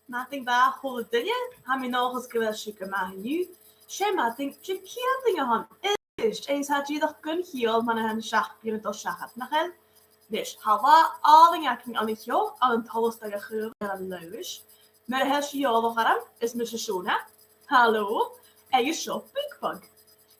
Nothing bad, hold it in you. How many knows give us sugar man you? Shame, I think, Chicky, on is. Eens had je toch kun heel, maar een schach, je toch schach nach hen. Dus, hava, alling acting aan het jou, al een tolles dat je geur en luis. Maar het je al nog aan, is met je zona. Hallo, en je shop Bugbug.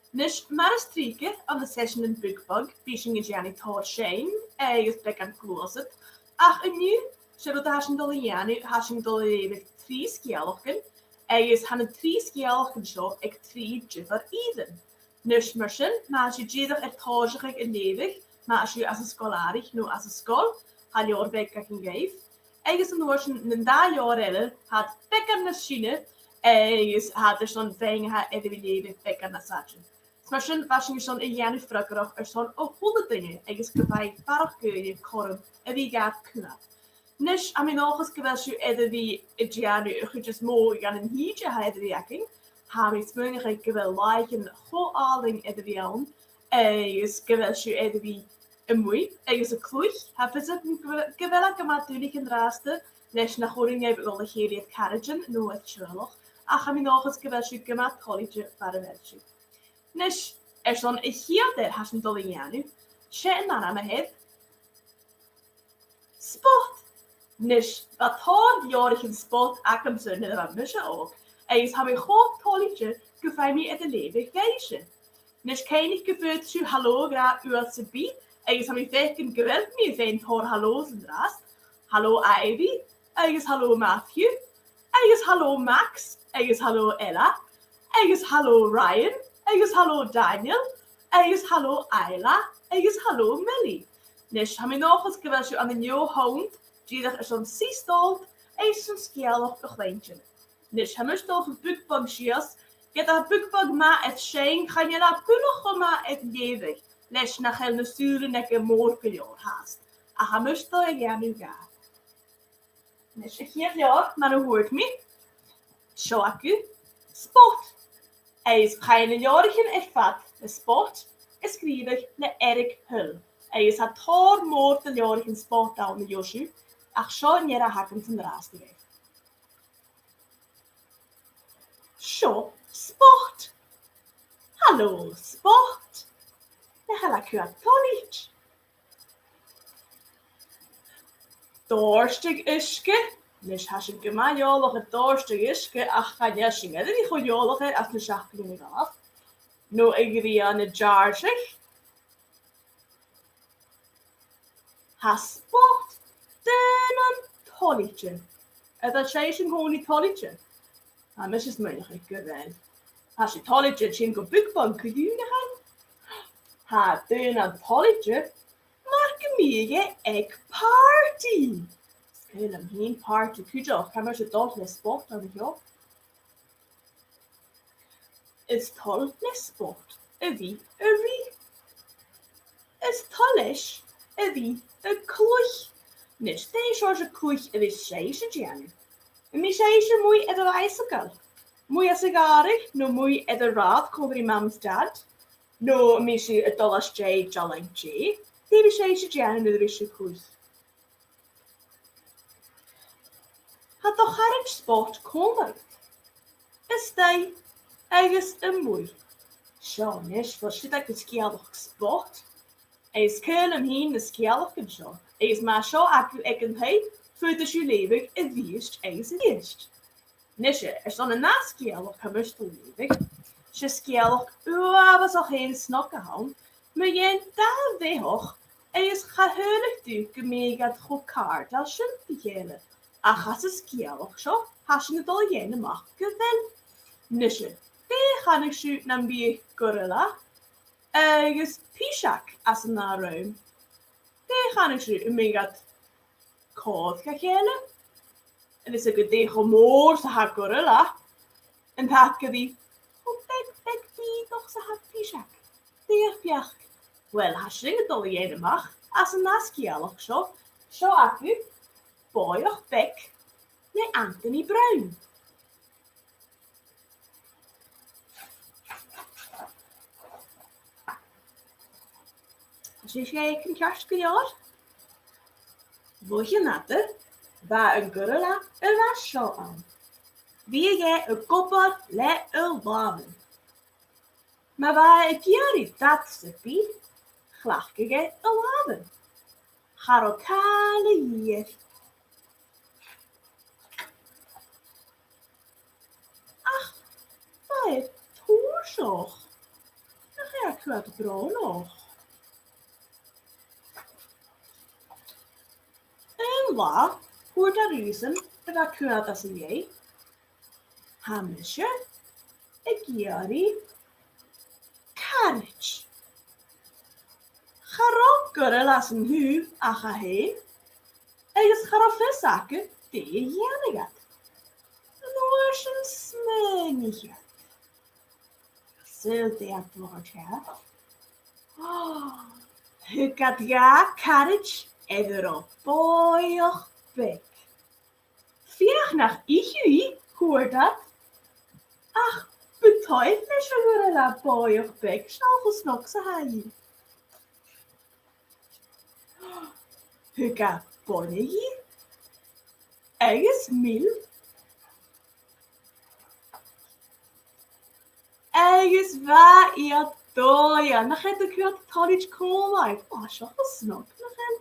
Dus, maar een strieke aan de session in Bugbug, bijzien je niet hoor shame, en je spek aan closet. Ach, en nu, zodat hasjen dolle janu, hasjen dolle met 3 skelochen, en je han een 3 skelochen zo, ik 3 jiffer even. Dus misschien, maar als je jeder ertoosig en levig, maar als je als een scholarig, nu als een school, had je oorbeek kan geef. Ergens een woordje een daar jaar had bekker naar China, ergens had er zo'n vijgen had en de leven bekker naar Satje. Misschien was je zo'n een jaar vroeger er zo'n honderd dingen, ergens gevaar park kun je korm en wie gaat knap. Dus aan mijn ogen geweldig je even wie het jaar nu eventjes mooi aan een hietje had werking. Haben ich möglich gewelligen hoaling edwion, is gewelju edwi een moei, is een kloeg, hebben ze gewellige natuurlijke raste, les naar horing heb wel hier het carrigen, nu het Sherlock, ach heb ik nog eens gewelju gemaakt college para verju. Dus zo'n hier der has een dolle janu, shen dan aan mijn head. Spot, dus wat hoort jorige spot, akem ze net wat misje ook. Eens heb ik goed tolletje gefijn me het leven geisje. Dus kan ik gebeurd zu hallo gra USB. Eens heb ik veken geweld me zijn hoor hallo's en rast. Hallo Ivy. Eens hallo Matthew. Eens hallo Max. Eens hallo Ella. Eens hallo Ryan. Eens hallo Daniel. Eens hallo Ayla. Eens hallo Millie. Dus heb ik nog eens geweld aan de nieuwe hond. Die er zo'n seestolt. Eens zo'n skeel op een kleintje. Dus hij moest toch een Bugbug schiers. Je dat Bugbug maar het scheen, ga je dat punnige maar het levig. Les naar heel sturen dat je morgenjaar haast. En hij moest toch ja nu gaan. Dus ik hier jaar, maar dan hoort me. Shoaku, sport. Hij is geen jarigen ervat. De sport is schrijvig de erg hul. Hij is het hoor moord jarigen sport aan de Joshu. Ach zo niet hakken ten raast geeft. Zo, sport. Hallo, sport. De hela kuat college. Dorstig iske. Dus has ik maar jolige dorstig iske. Ach, ga je zingen. Dat is goed jolige als de schakelen niet af. Nu ik die aan de jar zeg. Ha sport. Den een college. Dat is gewoon niet college. Ah, das ist möglich gewesen. Hast du tolletje chinko Bugbug gedaan? Ha, döna tolletje. Maken we egg party. Skelen heen party. Kujo, kan man je toch les sport aan jou? Is toll les sport. Wie? Is tollish. Wie? Kloeg. Nis, deze was een kloeg. Is zeise Jenny. Mi sé muy ed yr icicle. Mwy as agarig, no mwy ed y rad cofri mam's dad. No mi si y dolas J joling G. Di mi sé jan yn yr eisiau cwys. Ha doch harig sport conduct. Ystau, agus y mwy. Sio, nes, fos sydd ag ysgialwch sport. Eis cael am hyn ysgialwch yn sio. Eis ma sio ac ag yn hei. Voordat je levig het wiest eens het eerst. Nisje, dan een naskiel kan best levig. Je skiel was al geen snokken houden, maar je daar weer hoog en is geheurig duke mee gaat goed kaart als je te gelen. Ach, als een skiel zo, als je het al jene mag gewel. Nisje, die gaan ik shoot naar bij gorilla. Is pishak als een ruim. Die gaan ik shoot mee gaat koud gegelen. En is ik de gemoor ze haar gorilla. En hakken die. Hoe bek die toch ze haar pishak. Die fjak. Wel, haar zingen dolle jene mag. Als een naskiel of zo. Zo akku. Boy of bek. Nee, Anthony Bruin. Als je kijkt een kerstjaar. Wil je natten? Waar een gorilla een wassel aan. Wie je een kopper le een waven. Maar waar ik jullie dat sepie, glach je een waven. Harokale hier. Ach, waar het toerzog. Dan ga ik uit de nog. En wat? Hoe de reason dat ik uit als jij? Hamisje, ik jullie carriage. Garop gorillas een hu aga heen. En je garop viszakken die je jaren gaat. Noors een smenigje. Zult je het woord hebben? Ik had ja carriage erop boeig bek. Vier nach ich hoor dat. Ach, beteufel schon gorilla boeig bek. Schau eens nog zo heen. Hygge bonnie, mil, waar ihr doja. Nog het ik weer college komen. Oh, zo gesnok nog een.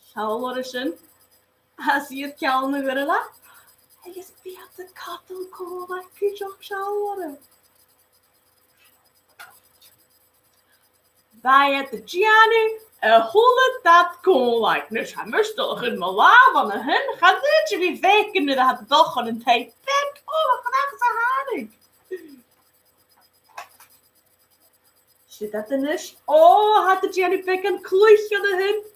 Schouwlorischen, als je het kalme gorilla. Weer de katten komen. Kun je ook schouwloren. Bij het Gianni, hoe dat kon lijken. Dus hij moest toch in mijn laven hen. Gaat dit je weer weken dat het toch aan een tijd weg. Oh, graag zo hadig. Zit dat er dus? Oh, had de Gianni pik een kluisje aan de hen.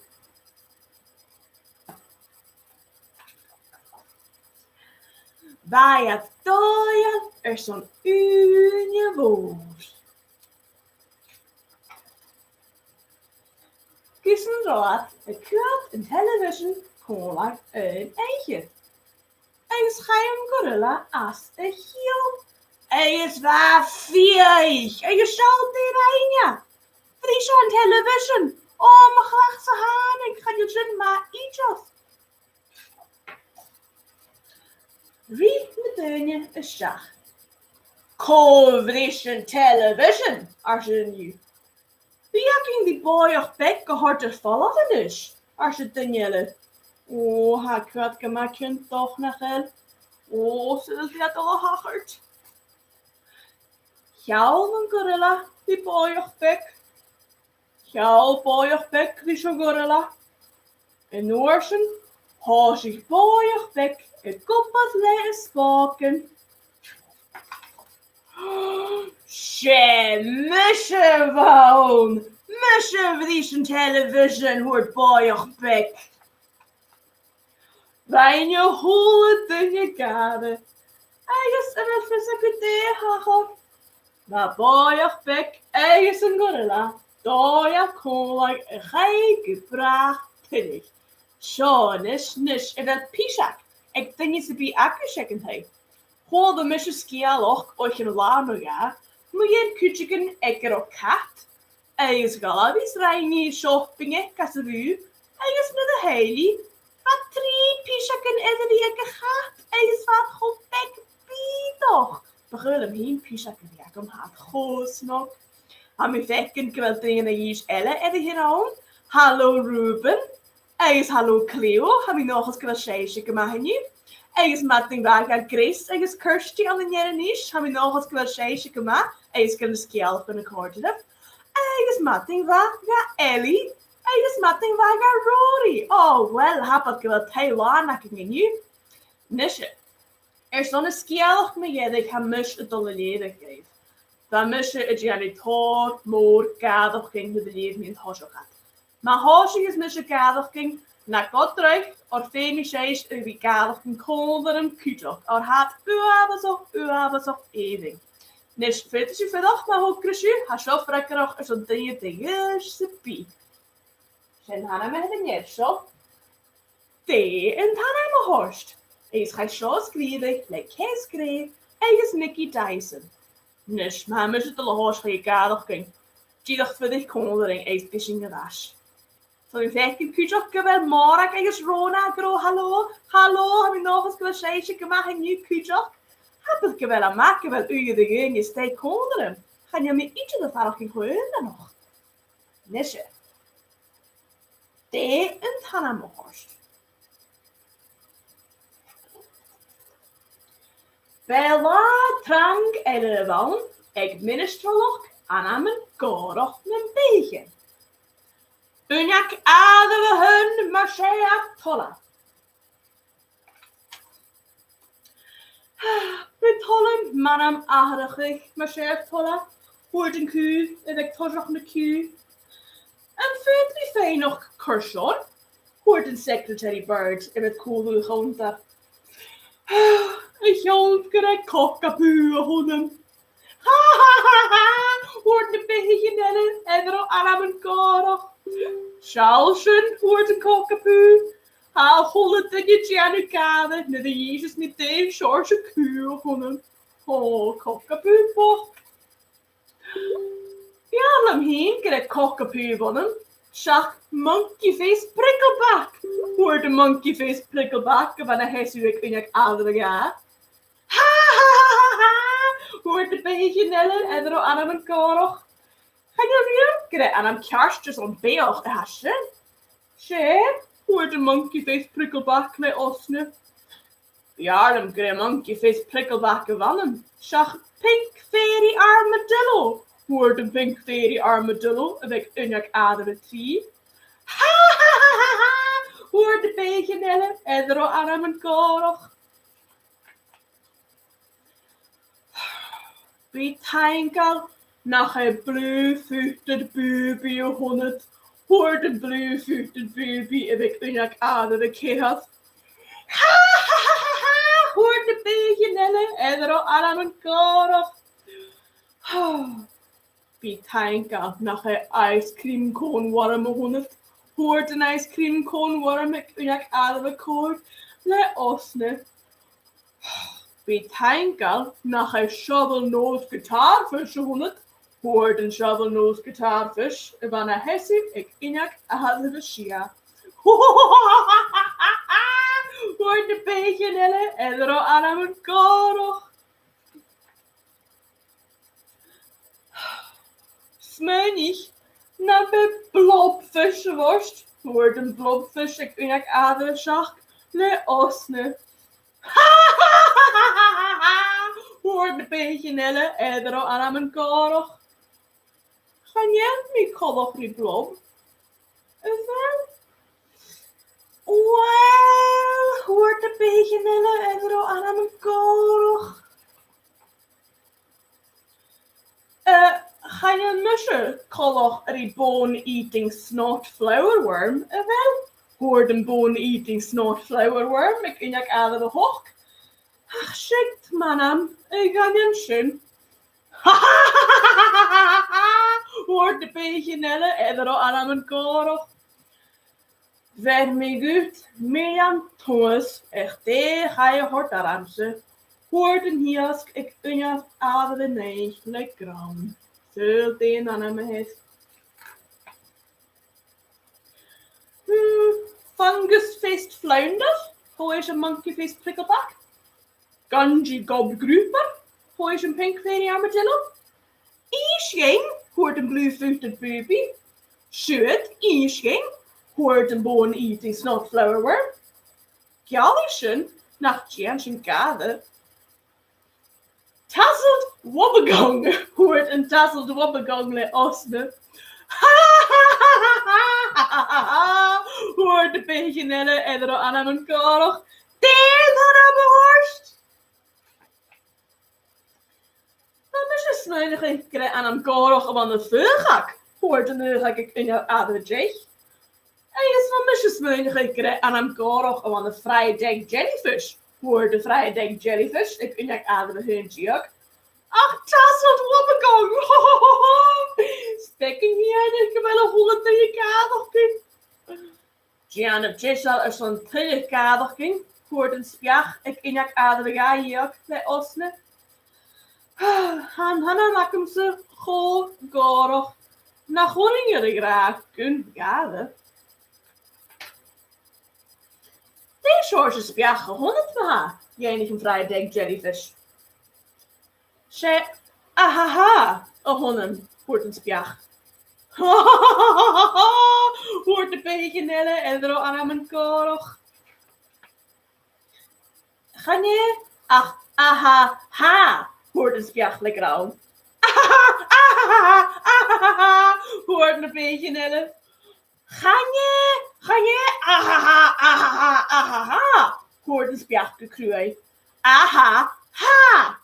Bij het dooien er zo'n unie woord. Tussendoor een krant en television kon een eentje. Een schuimgorilla als een heel. Hij is waar vier. En je zal dit heen. Vries aan television. Oh, mijn glachtse haan. Ik ga je zin maar iets af. Riep meteen een zag. Coverage television. Als je nu. Wie ging die boy of bek gehoord te vallen is? Als het Danielle. Oh, hij kwart gemaakt toch nog wel. Oh, ze is net al hagerd. Jouw een gorilla, die boy of bek. Jouw boy of bek, die zo'n gorilla. En Noorsen, haar zich boy of bek, een kop wat leeg spaken. Musje woon. Musje vriezen television hoort boeig bek. Wijn je holle dunne gade. Eigens en een verzekerde hagel. Maar boeig bek, eigens een gorilla. Doja koolak en geike praag pinnig. Zo, nis, en dat pisak. Ik denk je ze bij akkersjekken heen. Hol de musje skialoch och een lame ga. Moet je een kutjeken ekker op kat. Eigens galabis reini shoppingen kaseru. Eigens met de heilie. Wat 3 pishaken en die ekker gaat. Eigens wat goed bek toch. Begul hem heen pishaken die ik om had goos nog. Ham je vekken kwel dingen en je elle en de hieraan. Hallo Ruben. Eigens hallo Cleo. Ham je nog eens kwel scheisje gemaakt nu. Eigens mating waar Grace, eigens Kirsty aan de jaren hebben we nog eens kwel scheisje gemaakt. Eigens kan de skiel van de koorden heb. Eigens mating waar Ellie. Eigens mating waar Rory. Oh, wel, heb ik wel Taylor nakken nu. Nisje. Zo'n een skiel met je, ik heb mis het dolle leden gegeven. Dan mis je het jij niet hoort, moor, kader, ging de leven in het huis gaat. Maar huisje is mis je kader ging. Na god terug, or femischeis ubicado con kolderum kutok, or hat uavas eving. Nis fetus je verdacht maar hoe krusje, ha zo frekker er zo dingen te eerste pie. Zijn hana met een jerso. Te en hana me horst. Is hij zo skriedig, like hij schreef, is Mickey Dyson. Nis, maar is het al horst van je kader ging. Die dacht voor dich koldering, is bisschen gerasch. So ik zeg, ik kunt ook wel morgen eens Rona, hallo, heb ik nog eens wel scheisje gemaakt en nu kunt ook. Heb ik wel aan maken, wel u de geen je steek konderen. Ga je me ietsje de vader geen gewoon nog? Nesje. De en Tanamorst. Bella trang elevan, ik ministerlok aan mijn korog mijn beetje. Unjak adere hun marchea tolla. Betollen manam aardig marchea tolla. Hoort een ku, en ik toch nog een ku. En vindt die fijn nog kurson? Hoort een secretary bird in het koele grond. Ik hoop dat ik kokkapuur honden. Ha ha ha ha! Hoort een beetje nennen en er aan mijn korog. Sjaalsen hoort een kokkapuur. Haal hollet en je tjanukade. Net de Jezus niet de George kuur honden. Oh, kokkapuur toch. Ja, lam heen kan ik kokkapuur wonnen. Schach monkeyface prikkelback. Hoort de monkeyface prikkelback wanneer hij zo ik in het andere jaar. Ha ha ha ha! Hoort de beetje nennen en er aan mijn korog. Ga je weer krijgen aan een kerstje zo'n beeld hasje? Sje, hoort de monkeyface prikkelback met osne. Ja, dan krijg monkeyface prikkelback gewonnen. Schach pink fairy armadillo. Hoort een pink fairy armadillo en ik in het adere zie. Ha ha ha ha! Hoort de beetje nennen en er aan mijn korog. Wie tankel nach een blue-voeted baby honderd. Hoort een blue-voeted baby en ik in het adere keer. Ha ha ha ha! Hoort de beetje nennen en er aan mijn korog. Wie tankel nach een ice cream cone warm honderd. Hoort een ice cream cone warm ik in het adere koord. Le osne. Wie tankel nach een shovel-nosed guitarfish honderd. Hoort een shovel-nosed guitarfish en wanneer hessie ik in het adere schia. Hoort een beetje nellen en er aan mijn korog. Smeunig naar de blobvisworst. Hoort een blobvis ik in het adere schach. Le osne. Hoort een beetje nellen en er aan mijn korog. Ga je niet korog niet blob? Is dat? Wel, hoort een beetje nellen en er aan mijn korog. Ga je musje kolog die bone-eating snot flowerworm? Wel, hoort een bone-eating snot flowerworm ik in het adere hoog. Ach, shit, manam, ik ga niet schön. Hoort de beetje nelle en er aan mijn korog. Ver me goed, Mirjam Thomas, echt de ga je hort aramse. Hoort een hiesk, ik in het adere neig, gram. Zult een aan hem het. Fungusfaced flounder, hoe is een monkeyface prikkelback? Gungy gob grouper, hoe is een pink fairy armadillo? Isching, hoort een blue-footed baby. Shoot, Isching, hoort een bone-eating snot flowerworm. Gallischen, nach Janshin gade. Tasseled wobbegong, hoort een tasseled wobbegong le osne. Hoort de beetje nellen en er aan mijn korog. Deen aan mijn horst. Dan is het sneunig ik krijg aan een korog om aan de vuurgak. Hoort een neugak ik in jouw adertje. En je van misje sneunig ik krijg aan een korog om aan de vrije denk jellyfish. Hoort de vrije denk jellyfish ik in jouw adertje. Ach, tasselt wobbegong. Spekking hier en ik heb wel een honderd in je kaderkin. Gianna Jessel is zo'n trille kaderkin. Hoort een spjach ik in jouw adertje hier bij osne. Han hanna lakum ze go gorog. Na horingen graag kun gade. Die soort is spiach 100 maha. Jenig een vrije denk jellyfish. She ahaha. Honen hoort een spiach. Hoort de beetje nelle en er aan mijn koroch. Ga je? Ach, aha, ha. Hoort een spiach lekker aan. Hoort een beetje nelle. Ga je? Ahaha. Hoort een spiach gekruid. Aha, ha.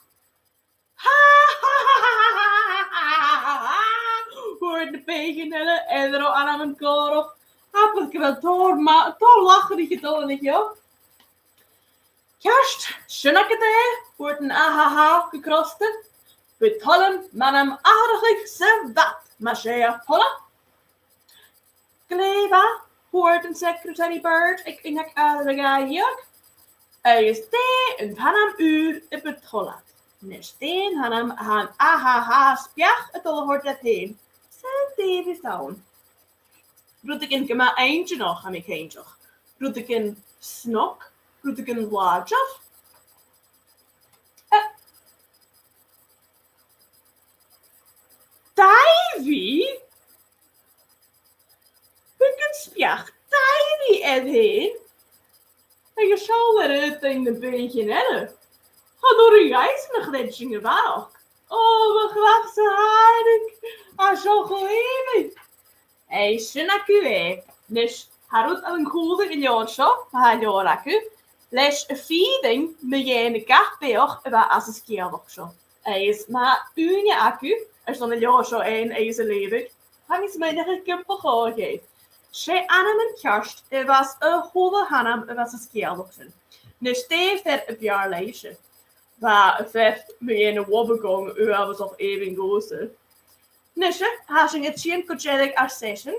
Hoort de pegenellen en er aan mijn korf. Heb ik wel door lachen die gedollen niet, joh. Kerst, schönneke wordt een ahaha gekrosten. Betollen man hem aardig ze wat, maar holla. Gleva hoort een secretary bird. Ik denk aardig hier. Is de een van hem uur betollen. Nesteen han ahaha spiach het al hoort dat heen. Zet even staan. Roet ik in maar eentje nog aan ik eentje. Roet ik in snok. Roet ik in laadje. Davy? Een spiach. Davy het heen. En je zou er het in een beetje hebben. Ga door een reis nog net zingen waar. Oh, wat graag zo aardig. Ah, zo geliefd. Hey, schönaku. Dus, harut al een goede geloodscho. Halloraku. Les feeding me je in de kachtbeog waar als een skierlokscho. Is maar une accu. Er stond een geloodscho een, is een levig. Hang eens mij nog een keer gegeven. She aan mijn kerst. Was een goede hanam, was een skierlokscho. Dus die ver een jaar leisje. Waar het me in de wobbegong, was of even gozer. Nisje, hashing het zien kutjelik ar session.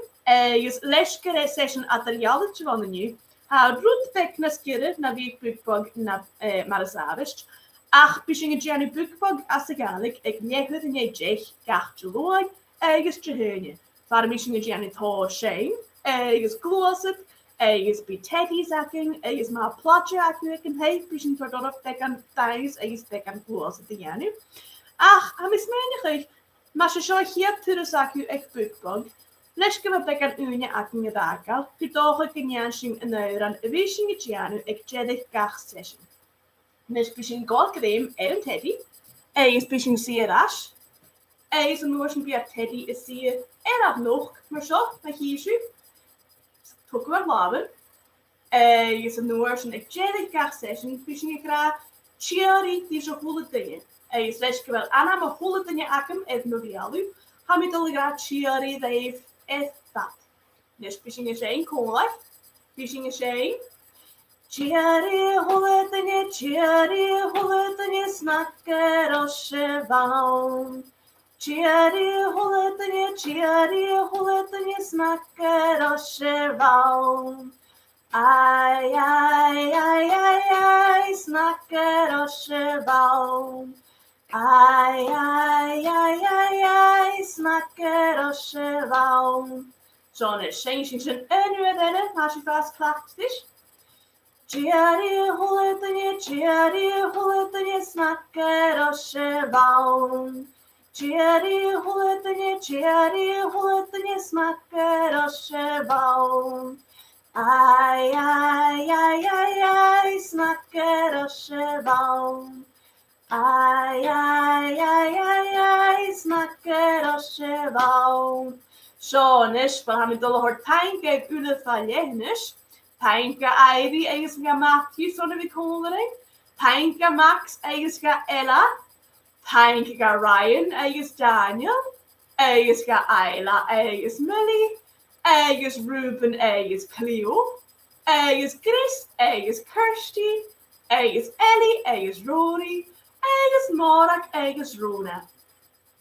Is leskere session atelialetje van de nu. Houd roet tekneskere na wie boekbog na marazavist. Ach, bishing het janu boekbog as de galik. Ik neeg in je jech, gachtje looi. Is jeheunje. Waarom bishing het janu to shame. Is glosset. Is bij Teddy zakken, is maar platje akkurat en hij bishing tot op dek aan thuis. Is dek aan glosset de janu. Ach, ham is menig. Maar ze zou hier te zakken echt boekbog. Leske wat ik aan une akken gedaan. Pitoge kenjansing en neuran wishing het janu ik jedig gach session. Nes bishing goldcream en Teddy. Is bishing zeer rasch. Is een noorschen bij Teddy is zeer erg nog, maar zo, met hier toch wel laven. Is een noorschen ik jedig gach session. Bishing ik graag cherry die zo goede dingen. Is leske wel aan mijn goede dingen akken et novialu. Ham het al graag cherry dat heeft dat. Dus bishing is een koolak. Bishing is een. Cherry hulletanje snakker oss varm. Cherry hulletanje snakker oss varm. Ai, snakker oss varm. Ai, snakker oss varm. Zo'n is zijn nu en als je vast klacht is. Cherry hulletanje snakker oss varm. Cherry hulletanje snakker oss varm. Ai, snakker oss varm. Ai, snakker oss varm. Zo'n is, we hebben dolle hoort pijnke ule van jenisch. Pijnke Ivy, eens ga Matthew, zo'n we koolering. Pijnke Max, eens ga Ella. Pijnke ga Ryan, eens Daniel. Eens ga Ayla, eens Millie. Eens Ruben, eens Cleo. Eens Chris, eens Kirsty. Eens Ellie, eens Rory. Eens Morak, eens Rona.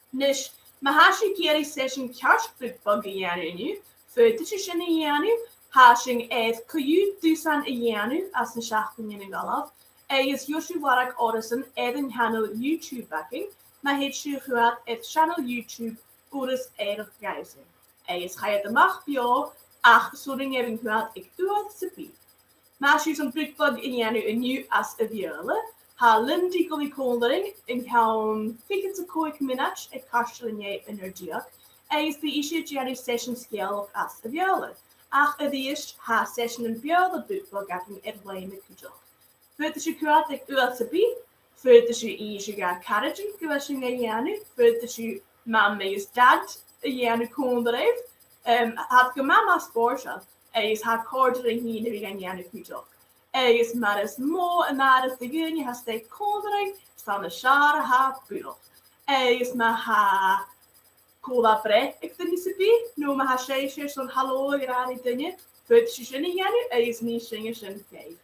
Dus, maar als je hier session kerstboekbog in janu nu, foto's in janu, hashing het kuju dusan in janu, als een schachten in een galaf, is Yoshi Warak Orison een channel YouTube backing, maar het schuurt het channel YouTube oris erg geizen. Is ga je de macht bio, ach, zoring eventueel ik doe het ze bi. Mas is een boekbug in janu een nieuw as a viola. Ha lindy gully coldering in kaun fikens a koik minach e kastel in je energiak. Is the issue janu session scale of as a viola. Ach a is ha session in viola boekbug gapping erwene kujok. Further you create USB, further you ease you got carriage, gewashing a janu, further you mamma is dad a janu coldering. Had gemama sportje. Is haar cordering hier nu gaan janu kujok. Is maar eens mo en naar het begin je has de cordering staan de schare ha bulo. Is maar ha cola bre ik denk is het nu maar ha sheisje zo'n hallo grade dingen. Further you shouldn't janu, is niet zingen zijn geef.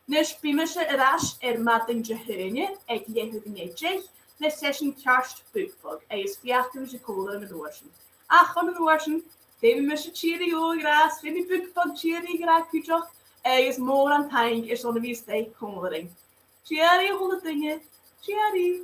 Nes bimische rash mating jehunje, ik je nes session charged bookbug, is 4 cola met oorsen. Ach, van de oorsen, David mische cheerio gras, vind die bookbug cheerio gras kujok, is more aan tank, is on de wie steek cola. Cheerio, 100 dingen, cheerio.